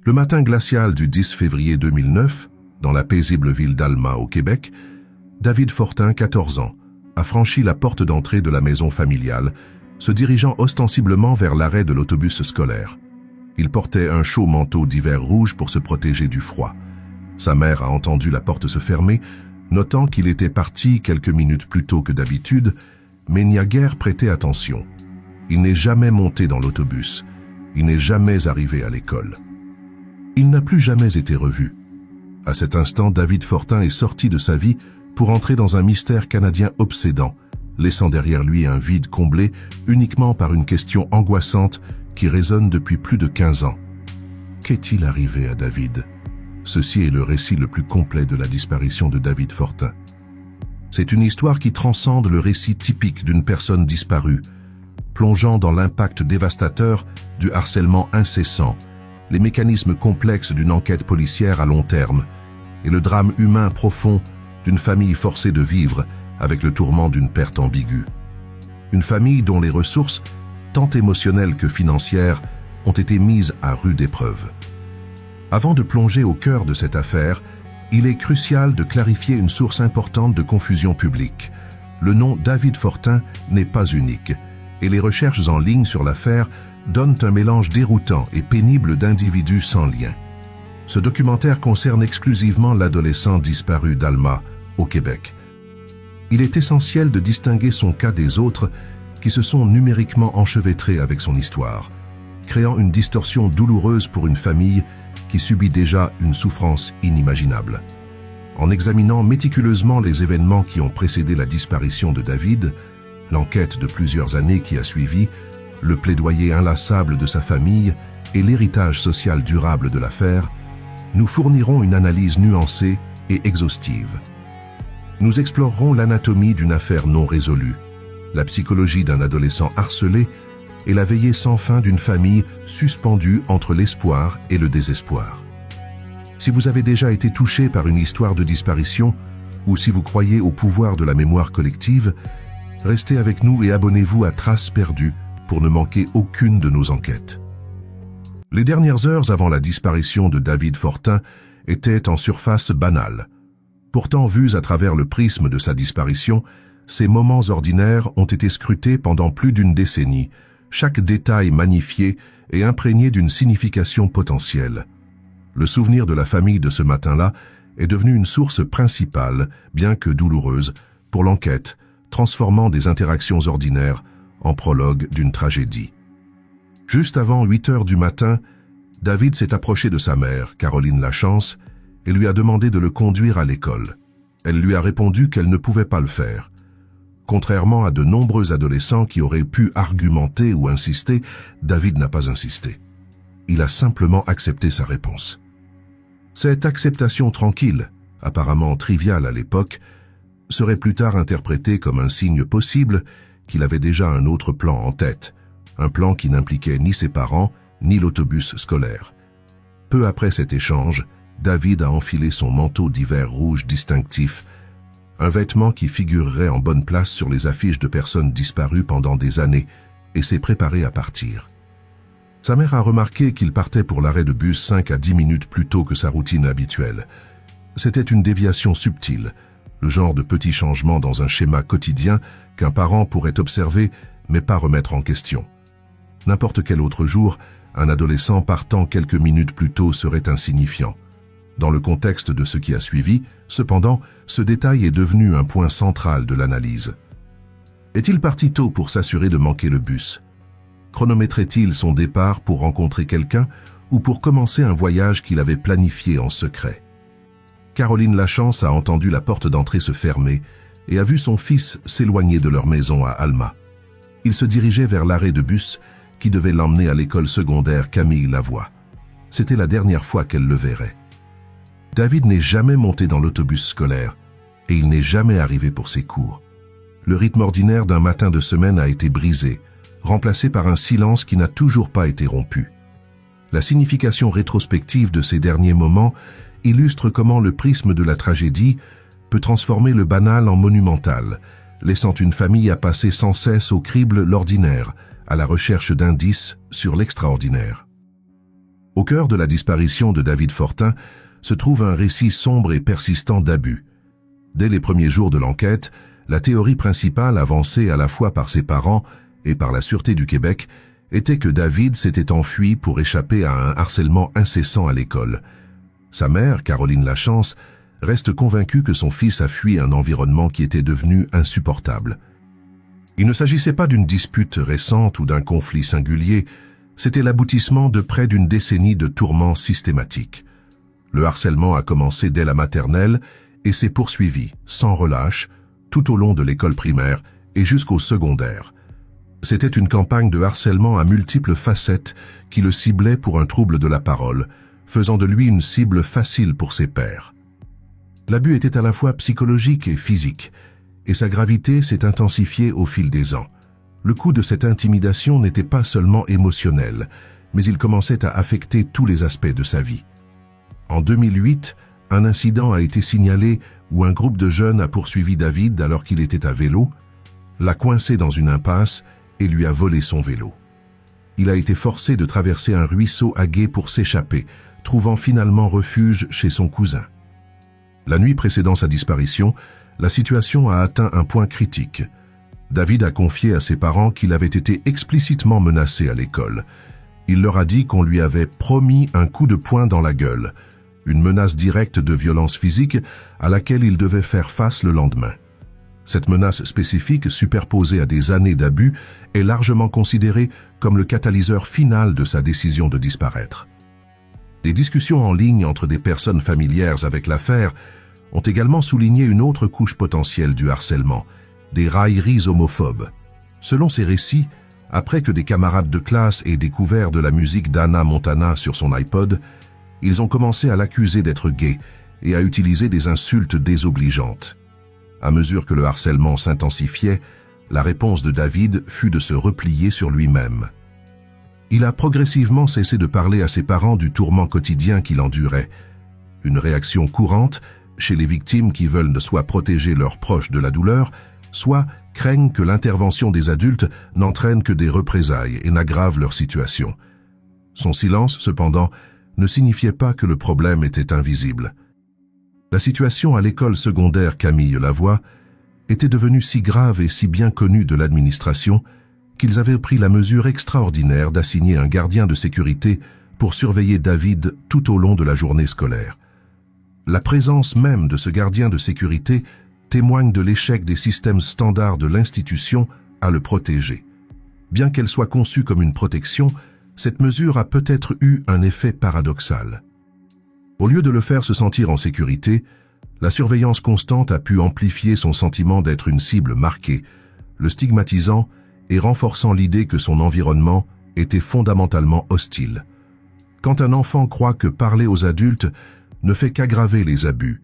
Le matin glacial du 10 février 2009, dans la paisible ville d'Alma au Québec, David Fortin, 14 ans, a franchi la porte d'entrée de la maison familiale, se dirigeant ostensiblement vers l'arrêt de l'autobus scolaire. Il portait un chaud manteau d'hiver rouge pour se protéger du froid. Sa mère a entendu la porte se fermer, notant qu'il était parti quelques minutes plus tôt que d'habitude, mais n'y a guère prêté attention. Il n'est jamais monté dans l'autobus. Il n'est jamais arrivé à l'école. Il n'a plus jamais été revu. À cet instant, David Fortin est sorti de sa vie pour entrer dans un mystère canadien obsédant, laissant derrière lui un vide comblé uniquement par une question angoissante qui résonne depuis plus de 15 ans. Qu'est-il arrivé à David? Ceci est le récit le plus complet de la disparition de David Fortin. C'est une histoire qui transcende le récit typique d'une personne disparue, plongeant dans l'impact dévastateur du harcèlement incessant, les mécanismes complexes d'une enquête policière à long terme et le drame humain profond d'une famille forcée de vivre avec le tourment d'une perte ambiguë. Une famille dont les ressources, tant émotionnelles que financières, ont été mises à rude épreuve. Avant de plonger au cœur de cette affaire, il est crucial de clarifier une source importante de confusion publique. Le nom David Fortin n'est pas unique, et les recherches en ligne sur l'affaire donnent un mélange déroutant et pénible d'individus sans lien. Ce documentaire concerne exclusivement l'adolescent disparu d'Alma, au Québec. Il est essentiel de distinguer son cas des autres qui se sont numériquement enchevêtrés avec son histoire, créant une distorsion douloureuse pour une famille qui subit déjà une souffrance inimaginable. En examinant méticuleusement les événements qui ont précédé la disparition de David, l'enquête de plusieurs années qui a suivi, le plaidoyer inlassable de sa famille et l'héritage social durable de l'affaire, nous fournirons une analyse nuancée et exhaustive. Nous explorerons l'anatomie d'une affaire non résolue, la psychologie d'un adolescent harcelé et la veillée sans fin d'une famille suspendue entre l'espoir et le désespoir. Si vous avez déjà été touché par une histoire de disparition ou si vous croyez au pouvoir de la mémoire collective, restez avec nous et abonnez-vous à Traces perdues pour ne manquer aucune de nos enquêtes. Les dernières heures avant la disparition de David Fortin étaient en surface banales. Pourtant, vues à travers le prisme de sa disparition, ces moments ordinaires ont été scrutés pendant plus d'une décennie, chaque détail magnifié et imprégné d'une signification potentielle. Le souvenir de la famille de ce matin-là est devenu une source principale, bien que douloureuse, pour l'enquête, transformant des interactions ordinaires en prologue d'une tragédie. Juste avant 8 heures du matin, David s'est approché de sa mère, Caroline Lachance, et lui a demandé de le conduire à l'école. Elle lui a répondu qu'elle ne pouvait pas le faire. Contrairement à de nombreux adolescents qui auraient pu argumenter ou insister, David n'a pas insisté. Il a simplement accepté sa réponse. Cette acceptation tranquille, apparemment triviale à l'époque, serait plus tard interprétée comme un signe possible qu'il avait déjà un autre plan en tête, un plan qui n'impliquait ni ses parents, ni l'autobus scolaire. Peu après cet échange, David a enfilé son manteau d'hiver rouge distinctif, un vêtement qui figurerait en bonne place sur les affiches de personnes disparues pendant des années, et s'est préparé à partir. Sa mère a remarqué qu'il partait pour l'arrêt de bus 5 à 10 minutes plus tôt que sa routine habituelle. C'était une déviation subtile, le genre de petit changement dans un schéma quotidien qu'un parent pourrait observer mais pas remettre en question. N'importe quel autre jour, un adolescent partant quelques minutes plus tôt serait insignifiant. Dans le contexte de ce qui a suivi, cependant, ce détail est devenu un point central de l'analyse. Est-il parti tôt pour s'assurer de manquer le bus? Chronométrait-il son départ pour rencontrer quelqu'un ou pour commencer un voyage qu'il avait planifié en secret? Caroline Lachance a entendu la porte d'entrée se fermer et a vu son fils s'éloigner de leur maison à Alma. Il se dirigeait vers l'arrêt de bus qui devait l'emmener à l'école secondaire Camille Lavoie. C'était la dernière fois qu'elle le verrait. David n'est jamais monté dans l'autobus scolaire et il n'est jamais arrivé pour ses cours. Le rythme ordinaire d'un matin de semaine a été brisé, remplacé par un silence qui n'a toujours pas été rompu. La signification rétrospective de ces derniers moments illustre comment le prisme de la tragédie peut transformer le banal en monumental, laissant une famille à passer sans cesse au crible l'ordinaire, à la recherche d'indices sur l'extraordinaire. Au cœur de la disparition de David Fortin se trouve un récit sombre et persistant d'abus. Dès les premiers jours de l'enquête, la théorie principale avancée à la fois par ses parents et par la Sûreté du Québec était que David s'était enfui pour échapper à un harcèlement incessant à l'école. Sa mère, Caroline Lachance, reste convaincue que son fils a fui un environnement qui était devenu insupportable. Il ne s'agissait pas d'une dispute récente ou d'un conflit singulier, c'était l'aboutissement de près d'une décennie de tourments systématiques. Le harcèlement a commencé dès la maternelle et s'est poursuivi, sans relâche, tout au long de l'école primaire et jusqu'au secondaire. C'était une campagne de harcèlement à multiples facettes qui le ciblait pour un trouble de la parole, faisant de lui une cible facile pour ses pairs. L'abus était à la fois psychologique et physique, et sa gravité s'est intensifiée au fil des ans. Le coût de cette intimidation n'était pas seulement émotionnel, mais il commençait à affecter tous les aspects de sa vie. En 2008, un incident a été signalé où un groupe de jeunes a poursuivi David alors qu'il était à vélo, l'a coincé dans une impasse et lui a volé son vélo. Il a été forcé de traverser un ruisseau à gué pour s'échapper, trouvant finalement refuge chez son cousin. La nuit précédant sa disparition, la situation a atteint un point critique. David a confié à ses parents qu'il avait été explicitement menacé à l'école. Il leur a dit qu'on lui avait promis un coup de poing dans la gueule, une menace directe de violence physique à laquelle il devait faire face le lendemain. Cette menace spécifique, superposée à des années d'abus, est largement considérée comme le catalyseur final de sa décision de disparaître. Les discussions en ligne entre des personnes familières avec l'affaire ont également souligné une autre couche potentielle du harcèlement, des railleries homophobes. Selon ces récits, après que des camarades de classe aient découvert de la musique d'Hannah Montana sur son iPod, ils ont commencé à l'accuser d'être gay et à utiliser des insultes désobligeantes. À mesure que le harcèlement s'intensifiait, la réponse de David fut de se replier sur lui-même. Il a progressivement cessé de parler à ses parents du tourment quotidien qu'il endurait, une réaction courante chez les victimes qui veulent soit protéger leurs proches de la douleur, soit craignent que l'intervention des adultes n'entraîne que des représailles et n'aggrave leur situation. Son silence, cependant, ne signifiait pas que le problème était invisible. La situation à l'école secondaire Camille Lavoie était devenue si grave et si bien connue de l'administration qu'ils avaient pris la mesure extraordinaire d'assigner un gardien de sécurité pour surveiller David tout au long de la journée scolaire. La présence même de ce gardien de sécurité témoigne de l'échec des systèmes standards de l'institution à le protéger. Bien qu'elle soit conçue comme une protection, cette mesure a peut-être eu un effet paradoxal. Au lieu de le faire se sentir en sécurité, la surveillance constante a pu amplifier son sentiment d'être une cible marquée, le stigmatisant et renforçant l'idée que son environnement était fondamentalement hostile. Quand un enfant croit que parler aux adultes ne fait qu'aggraver les abus,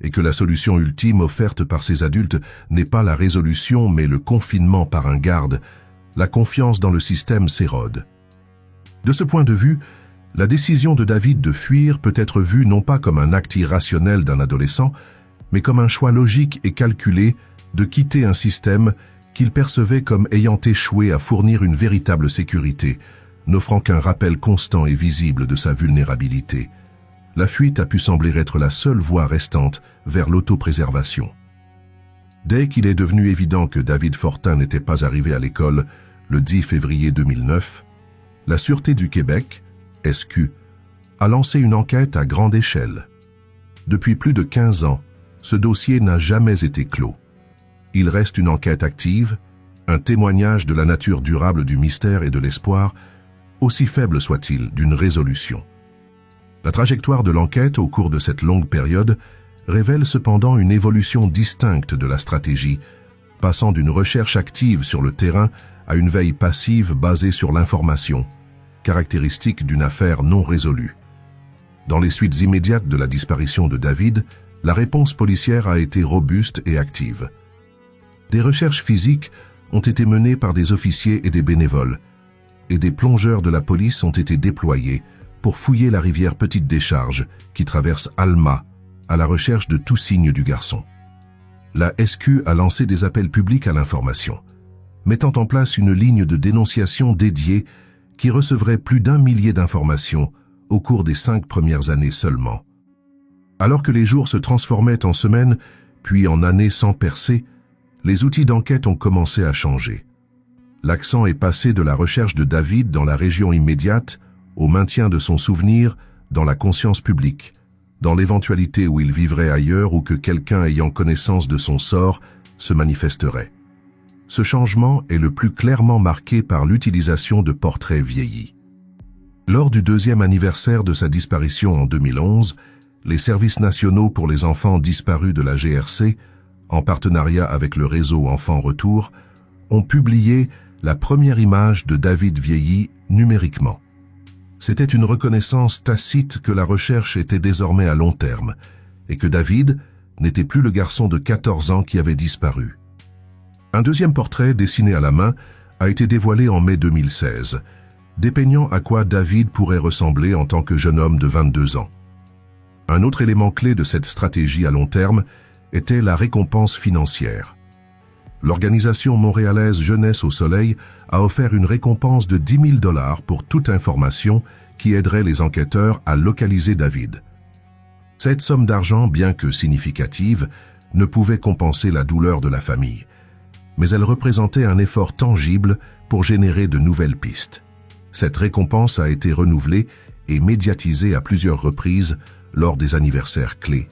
et que la solution ultime offerte par ces adultes n'est pas la résolution mais le confinement par un garde, la confiance dans le système s'érode. De ce point de vue, la décision de David de fuir peut être vue non pas comme un acte irrationnel d'un adolescent, mais comme un choix logique et calculé de quitter un système qu'il percevait comme ayant échoué à fournir une véritable sécurité, n'offrant qu'un rappel constant et visible de sa vulnérabilité. La fuite a pu sembler être la seule voie restante vers l'autopréservation. Dès qu'il est devenu évident que David Fortin n'était pas arrivé à l'école le 10 février 2009, la Sûreté du Québec, SQ, a lancé une enquête à grande échelle. Depuis plus de 15 ans, ce dossier n'a jamais été clos. Il reste une enquête active, un témoignage de la nature durable du mystère et de l'espoir, aussi faible soit-il, d'une résolution. La trajectoire de l'enquête au cours de cette longue période révèle cependant une évolution distincte de la stratégie, passant d'une recherche active sur le terrain à une veille passive basée sur l'information, caractéristique d'une affaire non résolue. Dans les suites immédiates de la disparition de David, la réponse policière a été robuste et active. Des recherches physiques ont été menées par des officiers et des bénévoles, et des plongeurs de la police ont été déployés pour fouiller la rivière Petite Décharge qui traverse Alma à la recherche de tout signe du garçon. La SQ a lancé des appels publics à l'information, mettant en place une ligne de dénonciation dédiée qui recevrait plus d'1 millier d'informations au cours des 5 premières années seulement. Alors que les jours se transformaient en semaines, puis en années sans percée, les outils d'enquête ont commencé à changer. L'accent est passé de la recherche de David dans la région immédiate au maintien de son souvenir dans la conscience publique, dans l'éventualité où il vivrait ailleurs ou que quelqu'un ayant connaissance de son sort se manifesterait. Ce changement est le plus clairement marqué par l'utilisation de portraits vieillis. Lors du 2e anniversaire de sa disparition en 2011, les services nationaux pour les enfants disparus de la GRC, en partenariat avec le réseau Enfants Retour, ont publié la première image de David vieilli numériquement. C'était une reconnaissance tacite que la recherche était désormais à long terme et que David n'était plus le garçon de 14 ans qui avait disparu. Un deuxième portrait dessiné à la main a été dévoilé en mai 2016, dépeignant à quoi David pourrait ressembler en tant que jeune homme de 22 ans. Un autre élément clé de cette stratégie à long terme était la récompense financière. L'organisation montréalaise Jeunesse au Soleil a offert une récompense de 10 000 $ pour toute information qui aiderait les enquêteurs à localiser David. Cette somme d'argent, bien que significative, ne pouvait compenser la douleur de la famille, mais elle représentait un effort tangible pour générer de nouvelles pistes. Cette récompense a été renouvelée et médiatisée à plusieurs reprises lors des anniversaires clés,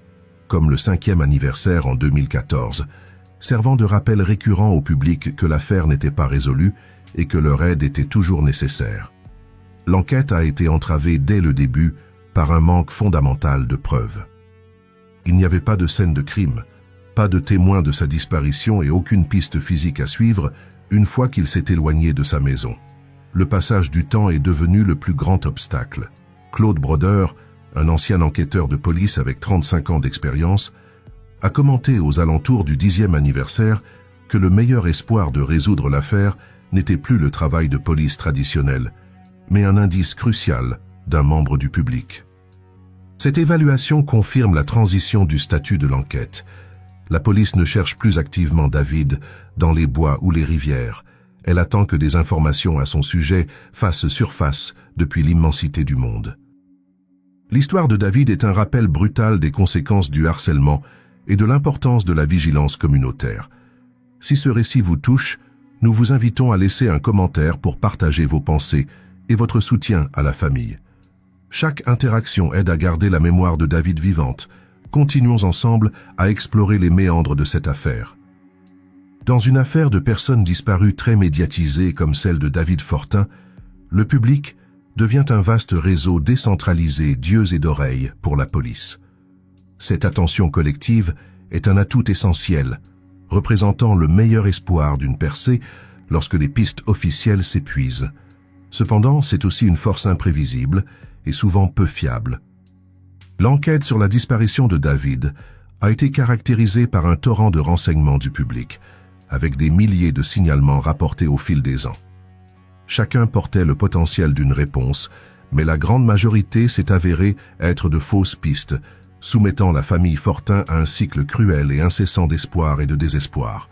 comme le 5e anniversaire en 2014, servant de rappel récurrent au public que l'affaire n'était pas résolue et que leur aide était toujours nécessaire. L'enquête a été entravée dès le début par un manque fondamental de preuves. Il n'y avait pas de scène de crime, pas de témoin de sa disparition et aucune piste physique à suivre une fois qu'il s'est éloigné de sa maison. Le passage du temps est devenu le plus grand obstacle. Claude Broder, un ancien enquêteur de police avec 35 ans d'expérience, a commenté aux alentours du 10e anniversaire que le meilleur espoir de résoudre l'affaire n'était plus le travail de police traditionnel, mais un indice crucial d'un membre du public. Cette évaluation confirme la transition du statut de l'enquête. La police ne cherche plus activement David dans les bois ou les rivières. Elle attend que des informations à son sujet fassent surface depuis l'immensité du monde. L'histoire de David est un rappel brutal des conséquences du harcèlement et de l'importance de la vigilance communautaire. Si ce récit vous touche, nous vous invitons à laisser un commentaire pour partager vos pensées et votre soutien à la famille. Chaque interaction aide à garder la mémoire de David vivante. Continuons ensemble à explorer les méandres de cette affaire. Dans une affaire de personnes disparues très médiatisée comme celle de David Fortin, le public devient un vaste réseau décentralisé d'yeux et d'oreilles pour la police. Cette attention collective est un atout essentiel, représentant le meilleur espoir d'une percée lorsque les pistes officielles s'épuisent. Cependant, c'est aussi une force imprévisible et souvent peu fiable. L'enquête sur la disparition de David a été caractérisée par un torrent de renseignements du public, avec des milliers de signalements rapportés au fil des ans. Chacun portait le potentiel d'une réponse, mais la grande majorité s'est avérée être de fausses pistes, soumettant la famille Fortin à un cycle cruel et incessant d'espoir et de désespoir.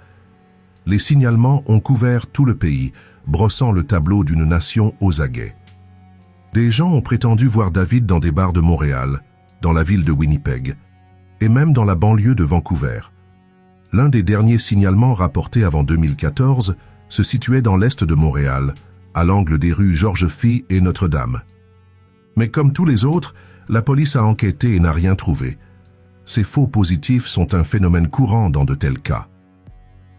Les signalements ont couvert tout le pays, brossant le tableau d'une nation aux aguets. Des gens ont prétendu voir David dans des bars de Montréal, dans la ville de Winnipeg, et même dans la banlieue de Vancouver. L'un des derniers signalements rapportés avant 2014 se situait dans l'est de Montréal, à l'angle des rues Georges-Phy et Notre-Dame. Mais comme tous les autres, la police a enquêté et n'a rien trouvé. Ces faux positifs sont un phénomène courant dans de tels cas.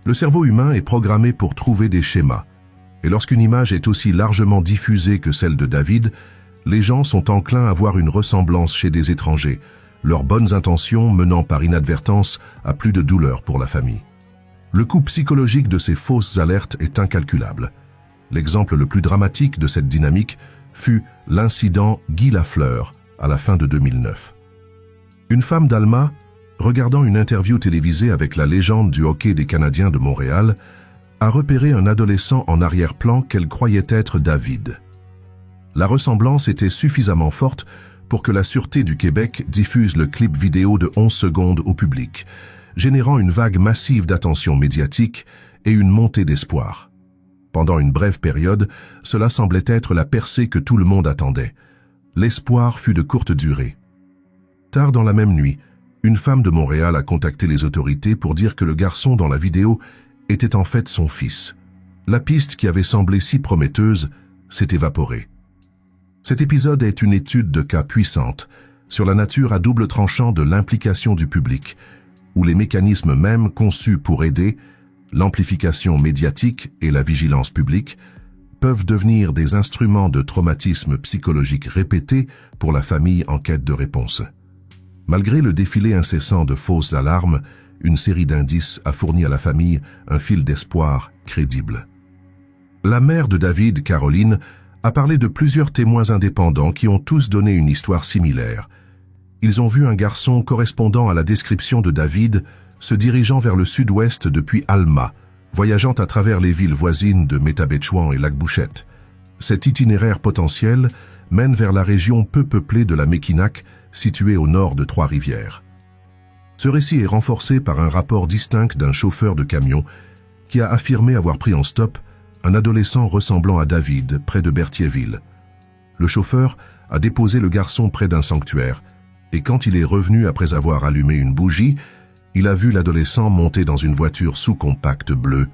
Le cerveau humain est programmé pour trouver des schémas, et lorsqu'une image est aussi largement diffusée que celle de David, les gens sont enclins à voir une ressemblance chez des étrangers, leurs bonnes intentions menant par inadvertance à plus de douleur pour la famille. Le coût psychologique de ces fausses alertes est incalculable. L'exemple le plus dramatique de cette dynamique fut l'incident Guy Lafleur à la fin de 2009. Une femme d'Alma, regardant une interview télévisée avec la légende du hockey des Canadiens de Montréal, a repéré un adolescent en arrière-plan qu'elle croyait être David. La ressemblance était suffisamment forte pour que la Sûreté du Québec diffuse le clip vidéo de 11 secondes au public, générant une vague massive d'attention médiatique et une montée d'espoir. Pendant une brève période, cela semblait être la percée que tout le monde attendait. l'espoir fut de courte durée. Tard dans la même nuit, une femme de Montréal a contacté les autorités pour dire que le garçon dans la vidéo était en fait son fils. La piste qui avait semblé si prometteuse s'est évaporée. Cet épisode est une étude de cas puissante sur la nature à double tranchant de l'implication du public, où les mécanismes mêmes conçus pour aider, l'amplification médiatique et la vigilance publique, peuvent devenir des instruments de traumatisme psychologique répétés pour la famille en quête de réponse. Malgré le défilé incessant de fausses alarmes, une série d'indices a fourni à la famille un fil d'espoir crédible. La mère de David, Caroline, a parlé de plusieurs témoins indépendants qui ont tous donné une histoire similaire. Ils ont vu un garçon correspondant à la description de David se dirigeant vers le sud-ouest depuis Alma, voyageant à travers les villes voisines de Métabetchouan et Lac-Bouchette. Cet itinéraire potentiel mène vers la région peu peuplée de la Mekinac, située au nord de Trois-Rivières. Ce récit est renforcé par un rapport distinct d'un chauffeur de camion qui a affirmé avoir pris en stop un adolescent ressemblant à David près de Berthierville. Le chauffeur a déposé le garçon près d'un sanctuaire et quand il est revenu après avoir allumé une bougie, il a vu l'adolescent monter dans une voiture sous-compacte bleue.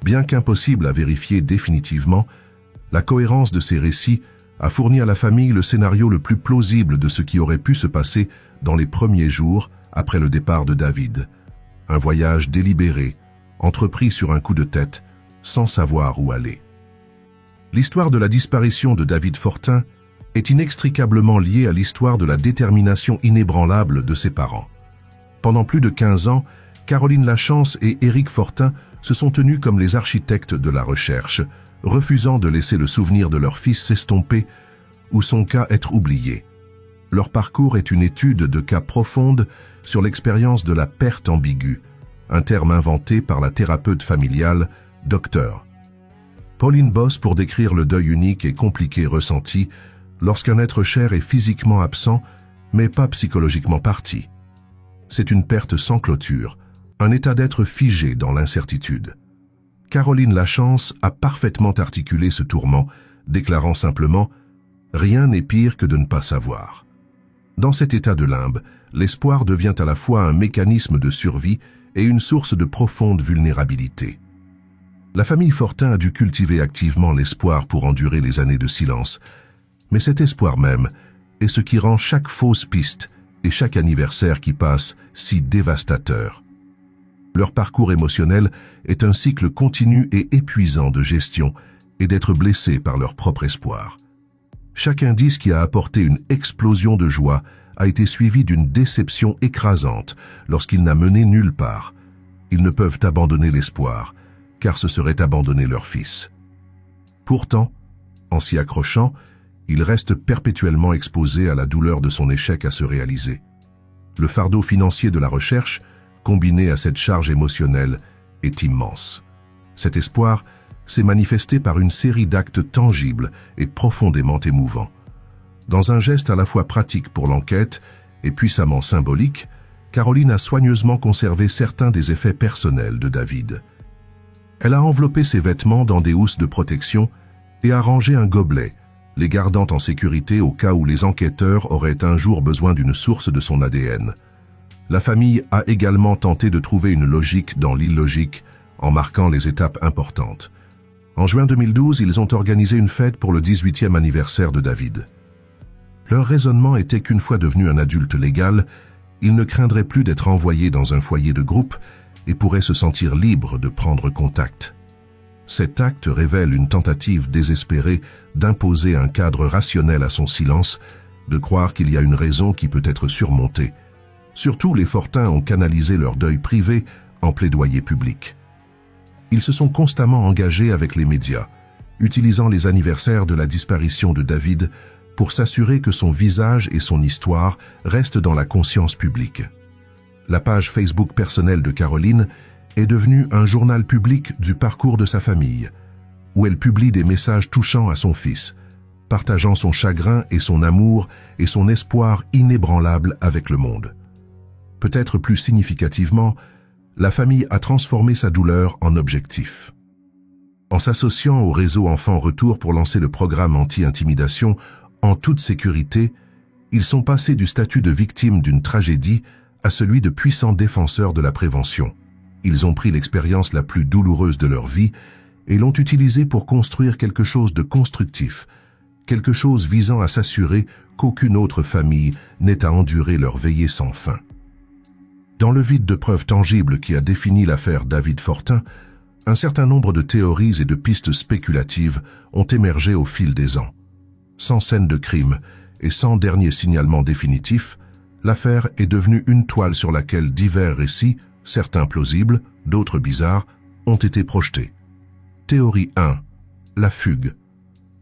Bien qu'impossible à vérifier définitivement, la cohérence de ces récits a fourni à la famille le scénario le plus plausible de ce qui aurait pu se passer dans les premiers jours après le départ de David. Un voyage délibéré, entrepris sur un coup de tête, sans savoir où aller. L'histoire de la disparition de David Fortin est inextricablement liée à l'histoire de la détermination inébranlable de ses parents. Pendant plus de 15 ans, Caroline Lachance et Éric Fortin se sont tenus comme les architectes de la recherche, refusant de laisser le souvenir de leur fils s'estomper ou son cas être oublié. Leur parcours est une étude de cas profonde sur l'expérience de la perte ambiguë, un terme inventé par la thérapeute familiale Dr. Pauline Boss pour décrire le deuil unique et compliqué ressenti lorsqu'un être cher est physiquement absent mais pas psychologiquement parti. C'est une perte sans clôture, un état d'être figé dans l'incertitude. Caroline Lachance a parfaitement articulé ce tourment, déclarant simplement « Rien n'est pire que de ne pas savoir ». Dans cet état de limbe, l'espoir devient à la fois un mécanisme de survie et une source de profonde vulnérabilité. La famille Fortin a dû cultiver activement l'espoir pour endurer les années de silence, mais cet espoir même est ce qui rend chaque fausse piste et chaque anniversaire qui passe si dévastateur. Leur parcours émotionnel est un cycle continu et épuisant de gestion et d'être blessés par leur propre espoir. Chaque indice qui a apporté une explosion de joie a été suivi d'une déception écrasante lorsqu'il n'a mené nulle part. Ils ne peuvent abandonner l'espoir, car ce serait abandonner leur fils. Pourtant, en s'y accrochant, il reste perpétuellement exposé à la douleur de son échec à se réaliser. Le fardeau financier de la recherche, combiné à cette charge émotionnelle, est immense. Cet espoir s'est manifesté par une série d'actes tangibles et profondément émouvants. Dans un geste à la fois pratique pour l'enquête et puissamment symbolique, Caroline a soigneusement conservé certains des effets personnels de David. Elle a enveloppé ses vêtements dans des housses de protection et a rangé un gobelet, les gardant en sécurité au cas où les enquêteurs auraient un jour besoin d'une source de son ADN. La famille a également tenté de trouver une logique dans l'illogique en marquant les étapes importantes. En juin 2012, ils ont organisé une fête pour le 18e anniversaire de David. Leur raisonnement était qu'une fois devenu un adulte légal, il ne craindrait plus d'être envoyé dans un foyer de groupe et pourrait se sentir libre de prendre contact. Cet acte révèle une tentative désespérée d'imposer un cadre rationnel à son silence, de croire qu'il y a une raison qui peut être surmontée. Surtout, les Fortin ont canalisé leur deuil privé en plaidoyer public. Ils se sont constamment engagés avec les médias, utilisant les anniversaires de la disparition de David pour s'assurer que son visage et son histoire restent dans la conscience publique. La page Facebook personnelle de Caroline est devenue un journal public du parcours de sa famille, où elle publie des messages touchants à son fils, partageant son chagrin et son amour et son espoir inébranlable avec le monde. Peut-être plus significativement, la famille a transformé sa douleur en objectif. En s'associant au réseau Enfants Retour pour lancer le programme anti-intimidation En toute sécurité, ils sont passés du statut de victime d'une tragédie à celui de puissants défenseurs de la prévention. Ils ont pris l'expérience la plus douloureuse de leur vie et l'ont utilisée pour construire quelque chose de constructif, quelque chose visant à s'assurer qu'aucune autre famille n'ait à endurer leur veillée sans fin. Dans le vide de preuves tangibles qui a défini l'affaire David Fortin, un certain nombre de théories et de pistes spéculatives ont émergé au fil des ans. Sans scène de crime et sans dernier signalement définitif, l'affaire est devenue une toile sur laquelle divers récits, certains plausibles, d'autres bizarres, ont été projetés. Théorie 1. La fugue.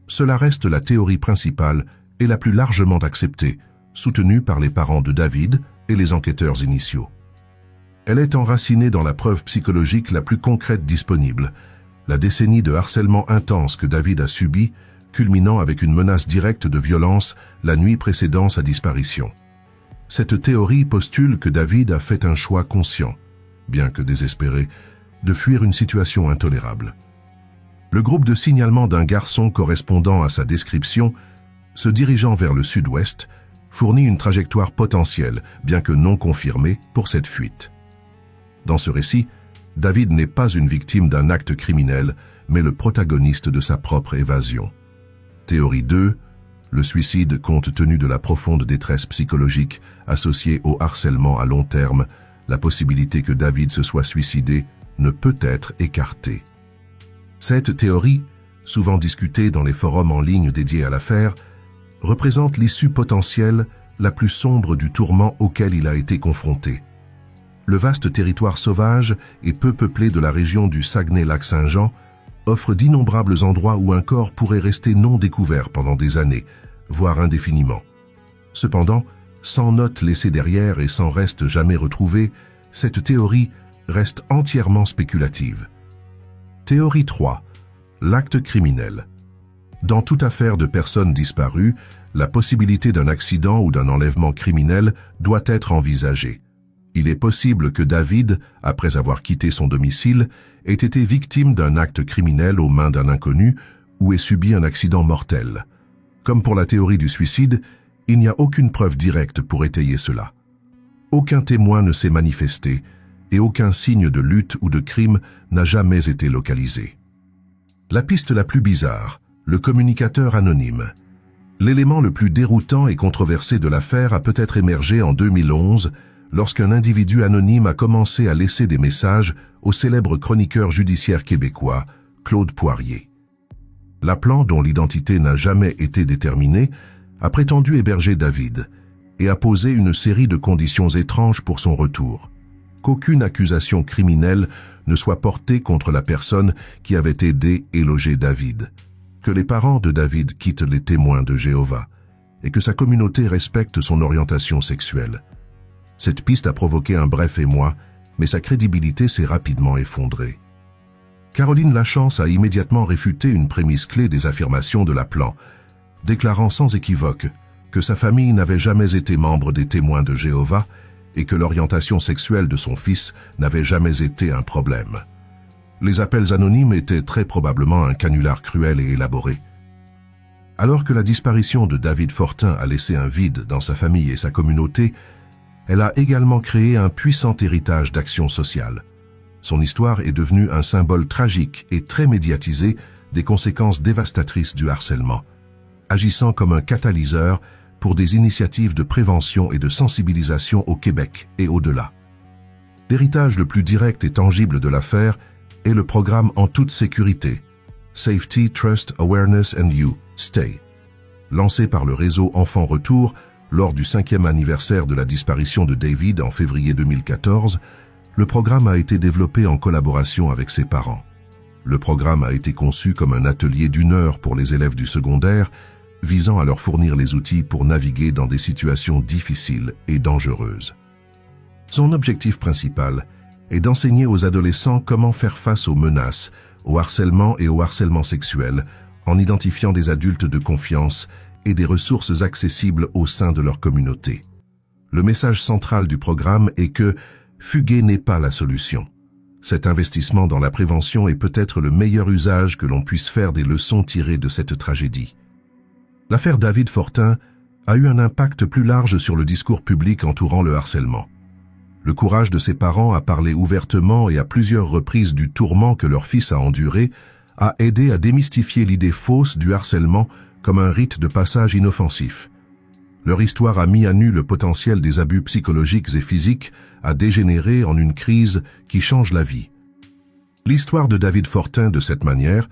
Cela reste la théorie principale et la plus largement acceptée, soutenue par les parents de David et les enquêteurs initiaux. Elle est enracinée dans la preuve psychologique la plus concrète disponible, la décennie de harcèlement intense que David a subi, culminant avec une menace directe de violence la nuit précédant sa disparition. Cette théorie postule que David a fait un choix conscient, bien que désespéré, de fuir une situation intolérable. Le groupe de signalement d'un garçon correspondant à sa description, se dirigeant vers le sud-ouest, fournit une trajectoire potentielle, bien que non confirmée, pour cette fuite. Dans ce récit, David n'est pas une victime d'un acte criminel, mais le protagoniste de sa propre évasion. Théorie 2. Le suicide compte tenu de la profonde détresse psychologique associée au harcèlement à long terme, la possibilité que David se soit suicidé ne peut être écartée. Cette théorie, souvent discutée dans les forums en ligne dédiés à l'affaire, représente l'issue potentielle la plus sombre du tourment auquel il a été confronté. Le vaste territoire sauvage et peu peuplé de la région du Saguenay-Lac-Saint-Jean offre d'innombrables endroits où un corps pourrait rester non découvert pendant des années, voire indéfiniment. Cependant, sans notes laissées derrière et sans reste jamais retrouvé, cette théorie reste entièrement spéculative. Théorie 3. L'acte criminel. Dans toute affaire de personnes disparues, la possibilité d'un accident ou d'un enlèvement criminel doit être envisagée. Il est possible que David, après avoir quitté son domicile, ait été victime d'un acte criminel aux mains d'un inconnu ou ait subi un accident mortel. Comme pour la théorie du suicide, il n'y a aucune preuve directe pour étayer cela. Aucun témoin ne s'est manifesté et aucun signe de lutte ou de crime n'a jamais été localisé. La piste la plus bizarre, le communicateur anonyme. L'élément le plus déroutant et controversé de l'affaire a peut-être émergé en 2011, lorsqu'un individu anonyme a commencé à laisser des messages au célèbre chroniqueur judiciaire québécois, Claude Poirier. L'appelant, dont l'identité n'a jamais été déterminée, a prétendu héberger David et a posé une série de conditions étranges pour son retour. Qu'aucune accusation criminelle ne soit portée contre la personne qui avait aidé et logé David, que les parents de David quittent les témoins de Jéhovah et que sa communauté respecte son orientation sexuelle. Cette piste a provoqué un bref émoi, mais sa crédibilité s'est rapidement effondrée. Caroline Lachance a immédiatement réfuté une prémisse clé des affirmations de l'appelant, déclarant sans équivoque que sa famille n'avait jamais été membre des témoins de Jéhovah et que l'orientation sexuelle de son fils n'avait jamais été un problème. Les appels anonymes étaient très probablement un canular cruel et élaboré. Alors que la disparition de David Fortin a laissé un vide dans sa famille et sa communauté, elle a également créé un puissant héritage d'action sociale. Son histoire est devenue un symbole tragique et très médiatisé des conséquences dévastatrices du harcèlement, agissant comme un catalyseur pour des initiatives de prévention et de sensibilisation au Québec et au-delà. L'héritage le plus direct et tangible de l'affaire est le programme En toute sécurité, Safety, Trust, Awareness and You, STAY, lancé par le réseau Enfants Retour lors du 5e anniversaire de la disparition de David en février 2014. Le programme a été développé en collaboration avec ses parents. Le programme a été conçu comme un atelier d'1 heure pour les élèves du secondaire, visant à leur fournir les outils pour naviguer dans des situations difficiles et dangereuses. Son objectif principal est d'enseigner aux adolescents comment faire face aux menaces, au harcèlement et au harcèlement sexuel, en identifiant des adultes de confiance et des ressources accessibles au sein de leur communauté. Le message central du programme est que fuguer n'est pas la solution. Cet investissement dans la prévention est peut-être le meilleur usage que l'on puisse faire des leçons tirées de cette tragédie. L'affaire David Fortin a eu un impact plus large sur le discours public entourant le harcèlement. Le courage de ses parents à parler ouvertement et à plusieurs reprises du tourment que leur fils a enduré a aidé à démystifier l'idée fausse du harcèlement comme un rite de passage inoffensif. Leur histoire a mis à nu le potentiel des abus psychologiques et physiques à dégénérer en une crise qui change la vie. L'histoire de David Fortin, de cette manière,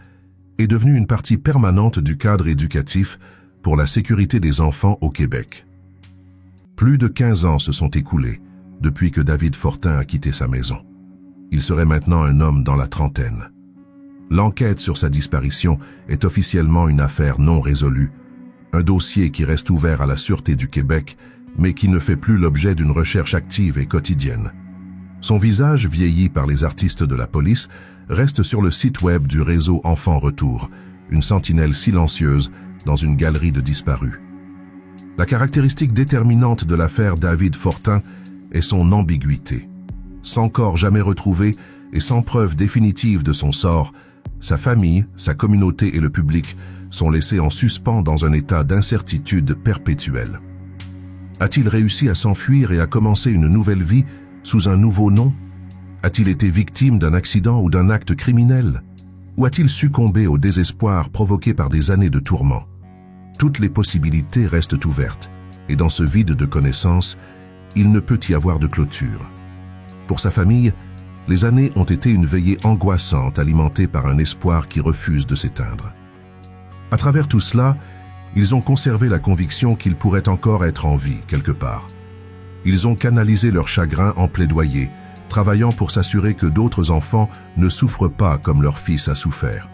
est devenue une partie permanente du cadre éducatif pour la sécurité des enfants au Québec. Plus de 15 ans se sont écoulés depuis que David Fortin a quitté sa maison. Il serait maintenant un homme dans la trentaine. L'enquête sur sa disparition est officiellement une affaire non résolue, un dossier qui reste ouvert à la Sûreté du Québec, mais qui ne fait plus l'objet d'une recherche active et quotidienne. Son visage, vieilli par les artistes de la police, reste sur le site web du réseau Enfants Retour, une sentinelle silencieuse dans une galerie de disparus. La caractéristique déterminante de l'affaire David Fortin est son ambiguïté. Sans corps jamais retrouvé et sans preuve définitive de son sort, sa famille, sa communauté et le public sont laissés en suspens dans un état d'incertitude perpétuelle. A-t-il réussi à s'enfuir et à commencer une nouvelle vie sous un nouveau nom? A-t-il été victime d'un accident ou d'un acte criminel? Ou a-t-il succombé au désespoir provoqué par des années de tourments? Toutes les possibilités restent ouvertes, et dans ce vide de connaissances, il ne peut y avoir de clôture. Pour sa famille, les années ont été une veillée angoissante alimentée par un espoir qui refuse de s'éteindre. À travers tout cela, ils ont conservé la conviction qu'il pourrait encore être en vie quelque part. Ils ont canalisé leur chagrin en plaidoyer, travaillant pour s'assurer que d'autres enfants ne souffrent pas comme leur fils a souffert.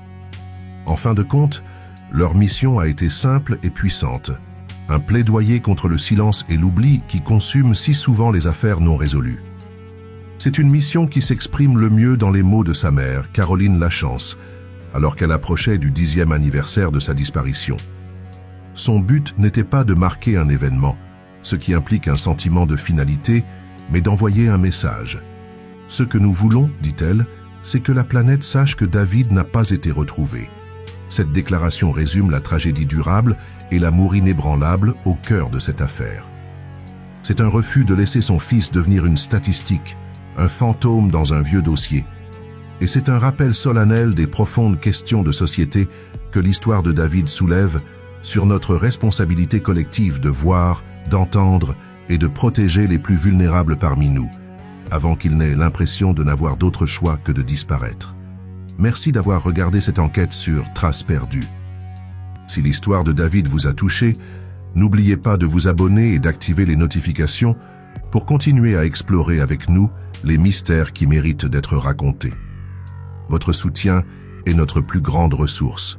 En fin de compte, leur mission a été simple et puissante, un plaidoyer contre le silence et l'oubli qui consument si souvent les affaires non résolues. C'est une mission qui s'exprime le mieux dans les mots de sa mère, Caroline Lachance, alors qu'elle approchait du 10e anniversaire de sa disparition. Son but n'était pas de marquer un événement, ce qui implique un sentiment de finalité, mais d'envoyer un message. Ce que nous voulons, dit-elle, c'est que la planète sache que David n'a pas été retrouvé. Cette déclaration résume la tragédie durable et l'amour inébranlable au cœur de cette affaire. C'est un refus de laisser son fils devenir une statistique, un fantôme dans un vieux dossier. Et c'est un rappel solennel des profondes questions de société que l'histoire de David soulève sur notre responsabilité collective de voir, d'entendre et de protéger les plus vulnérables parmi nous, avant qu'ils n'aient l'impression de n'avoir d'autre choix que de disparaître. Merci d'avoir regardé cette enquête sur Traces perdues. Si l'histoire de David vous a touché, n'oubliez pas de vous abonner et d'activer les notifications pour continuer à explorer avec nous les mystères qui méritent d'être racontés. Votre soutien est notre plus grande ressource.